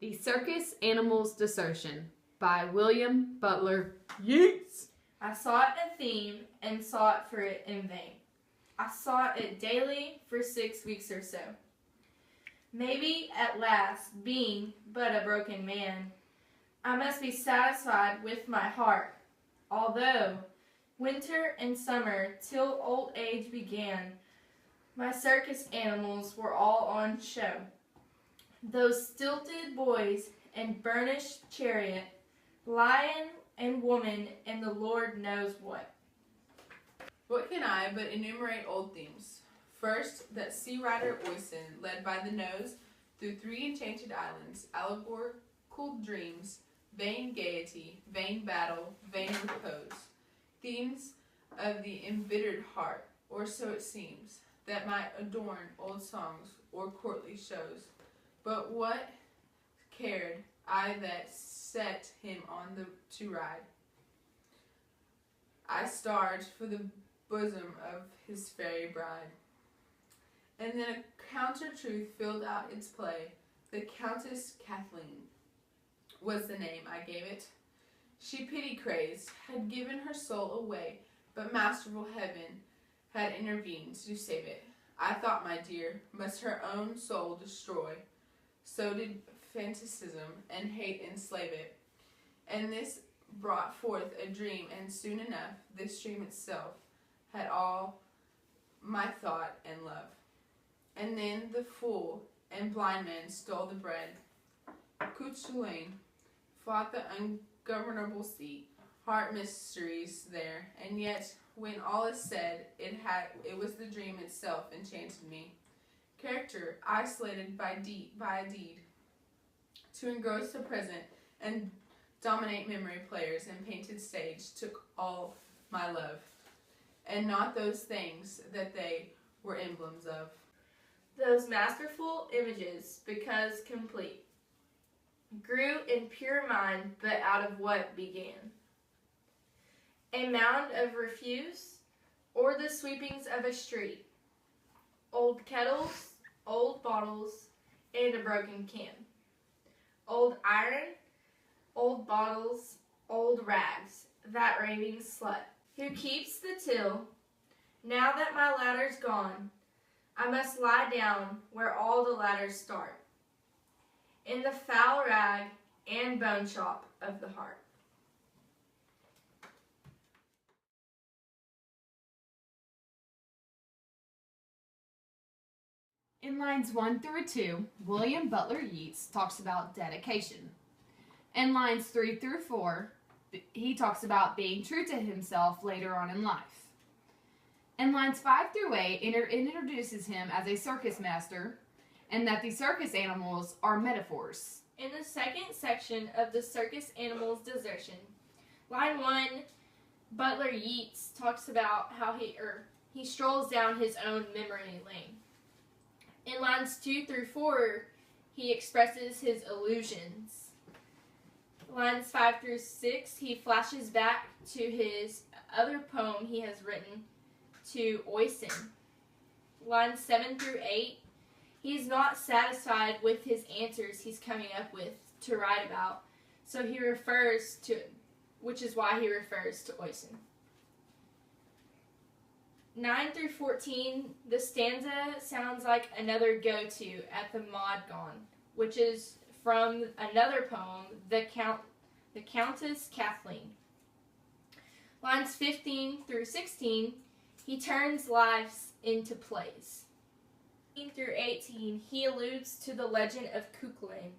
The Circus Animals Desertion by William Butler Yeats. I sought a theme and sought for it in vain. I sought it daily for 6 weeks or so. Maybe at last, being but a broken man, I must be satisfied with my heart, although winter and summer till old age began, my circus animals were all on show. Those stilted boys and burnished chariot, lion and woman, and the Lord knows what. What can I but enumerate old themes? First, that sea rider Oisin, led by the nose through 3 enchanted islands, allegorical dreams, vain gaiety, vain battle, vain repose. Themes of the embittered heart, or so it seems, that might adorn old songs or courtly shows. But what cared I that set him on to ride? I starved for the bosom of his fairy bride. And then a counter-truth filled out its play. The Countess Kathleen was the name I gave it. She pity-crazed, had given her soul away, but masterful heaven had intervened to save it. I thought, my dear, must her own soul destroy. So did fanaticism and hate enslave it. And this brought forth a dream, and soon enough this dream itself had all my thought and love. And then the fool and blind man stole the bread. Cuchulain fought the ungovernable sea, heart mysteries there, and yet when all is said, it was the dream itself enchanted me. Character isolated by a deed, to engross the present and dominate memory players and painted stage took all my love, and not those things that they were emblems of. Those masterful images, because complete, grew in pure mind, but out of what began? A mound of refuse, or the sweepings of a street, old kettles, old bottles, and a broken can, old iron, old bottles, old rags, that raving slut, who keeps the till. Now that my ladder's gone, I must lie down where all the ladders start, in the foul rag and bone shop of the heart. In lines 1 through 2, William Butler Yeats talks about dedication. In lines 3 through 4, he talks about being true to himself later on in life. In lines 5 through 8, it introduces him as a circus master, and that the circus animals are metaphors. In the second section of the Circus Animals Desertion, line 1, Butler Yeats talks about how he strolls down his own memory lane. In lines 2 through 4, he expresses his illusions. Lines 5 through 6, he flashes back to his other poem he has written, to Oisin. Lines 7 through 8, he's not satisfied with his answers he's coming up with to write about, so he refers to, which is why he refers to Oisin. 9 through 14, the stanza sounds like another go-to at the Mod Gone, which is from another poem, The Countess Kathleen. Lines 15 through 16, he turns lives into plays. 19 through 18, he alludes to the legend of Cuchulain.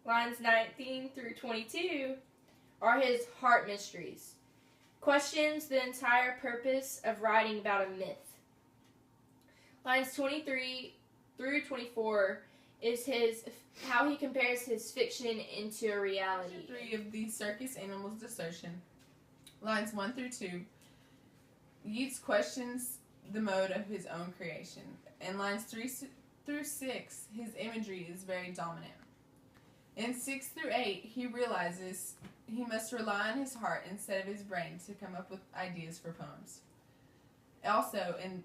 Lines 19 through 22 are his heart mysteries. Questions the entire purpose of writing about a myth. Lines 23 through 24 is how he compares his fiction into a reality. 3 of the Circus Animals Desertion. Lines 1 through 2, Yeats questions the mode of his own creation. In lines 3 through 6, his imagery is very dominant. In 6 through 8, he realizes he must rely on his heart instead of his brain to come up with ideas for poems. Also, in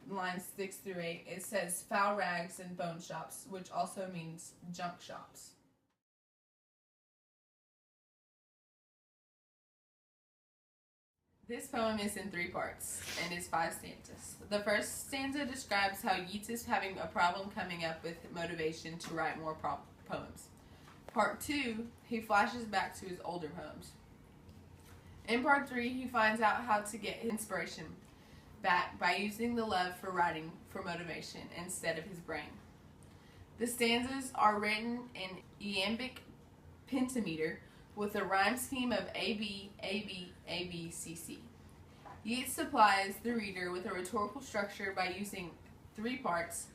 lines 6 through 8, it says foul rags and bone shops, which also means junk shops. This poem is in 3 parts and is 5 stanzas. The first stanza describes how Yeats is having a problem coming up with motivation to write more poems. Part 2, he flashes back to his older poems. In part 3, he finds out how to get his inspiration back by using the love for writing for motivation instead of his brain. The stanzas are written in iambic pentameter with a rhyme scheme of A-B, A-B, A-B, C-C. Yeats supplies the reader with a rhetorical structure by using 3 parts.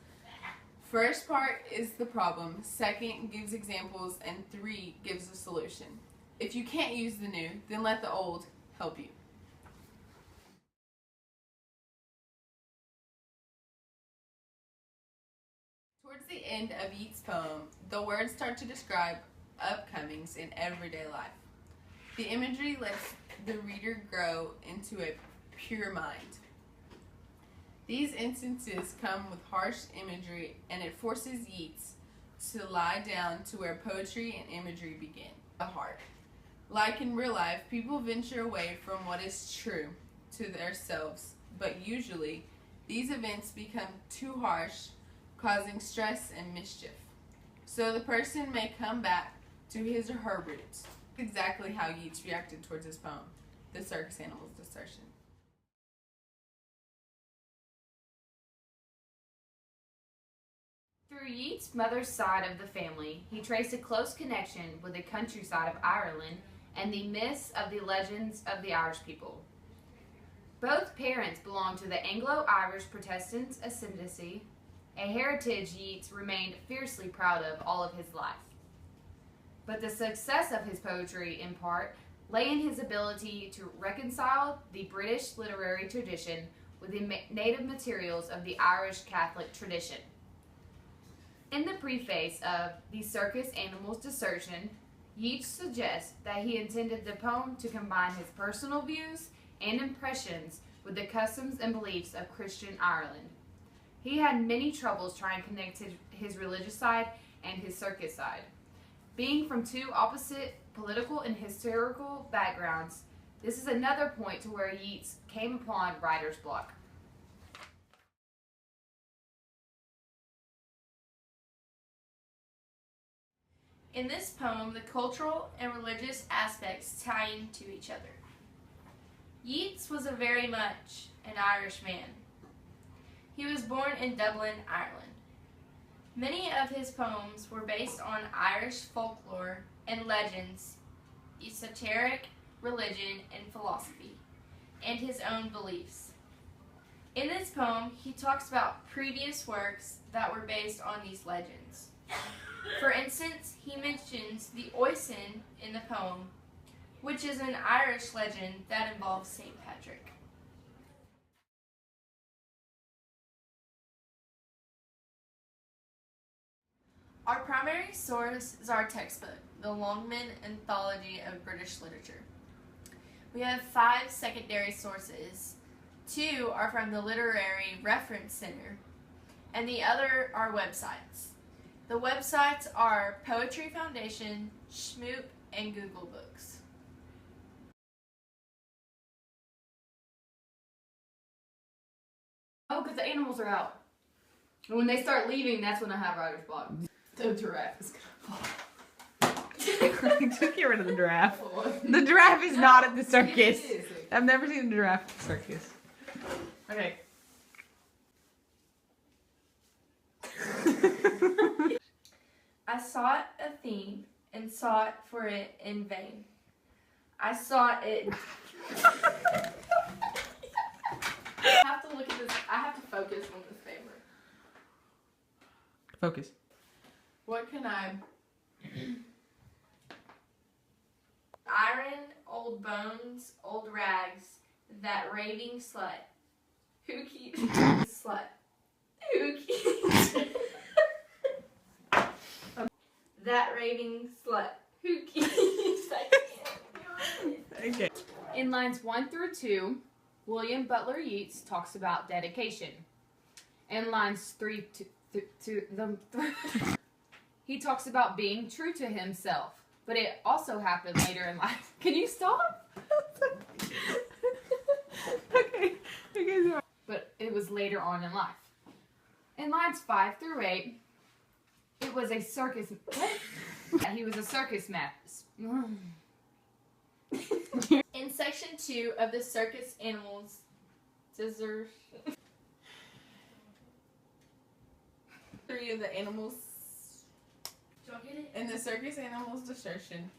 First part is the problem, second gives examples, and 3 gives a solution. If you can't use the new, then let the old help you. Towards the end of Yeats' poem, the words start to describe upcomings in everyday life. The imagery lets the reader grow into a pure mind. These instances come with harsh imagery, and it forces Yeats to lie down to where poetry and imagery begin, the heart. Like in real life, people venture away from what is true to themselves, but usually these events become too harsh, causing stress and mischief. So the person may come back to his or her roots. Exactly how Yeats reacted towards his poem, The Circus Animal's Desertion. Through Yeats' mother's side of the family, he traced a close connection with the countryside of Ireland and the myths of the legends of the Irish people. Both parents belonged to the Anglo-Irish Protestant ascendancy, a heritage Yeats remained fiercely proud of all of his life. But the success of his poetry, in part, lay in his ability to reconcile the British literary tradition with the native materials of the Irish Catholic tradition. In the preface of The Circus Animal's Desertion, Yeats suggests that he intended the poem to combine his personal views and impressions with the customs and beliefs of Christian Ireland. He had many troubles trying to connect his religious side and his circus side. Being from 2 opposite political and historical backgrounds, this is another point to where Yeats came upon writer's block. In this poem, the cultural and religious aspects tie into each other. Yeats was very much an Irish man. He was born in Dublin, Ireland. Many of his poems were based on Irish folklore and legends, esoteric religion and philosophy, and his own beliefs. In this poem, he talks about previous works that were based on these legends. For instance, he mentions the Oisin in the poem, which is an Irish legend that involves St. Patrick. Our primary source is our textbook, the Longman Anthology of British Literature. We have 5 secondary sources. 2 are from the Literary Reference Center, and the other are websites. The websites are Poetry Foundation, Shmoop, and Google Books. Oh, because the animals are out. And when they start leaving, that's when I have writer's block. The giraffe is gonna fall. Just get rid of the giraffe. The giraffe is not at the circus. I've never seen a giraffe at the circus. Okay. I sought a theme and sought for it in vain. I sought it. I have to look at this. I have to focus on this paper. Focus. What can I... Iron, old bones, old rags, that raving slut. Who keeps slut? Who keeps that raving slut? Who keeps Okay. In lines 1 through 2, William Butler Yeats talks about dedication. In lines 3 to he talks about being true to himself, but it also happened later in life. Can you stop? later on in life. In lines 5 through 8, it was a circus. What? He was a circus master. In section 2 of the circus animals, Desertion. 3 of the animals Do I get it? in the circus animals Desertion.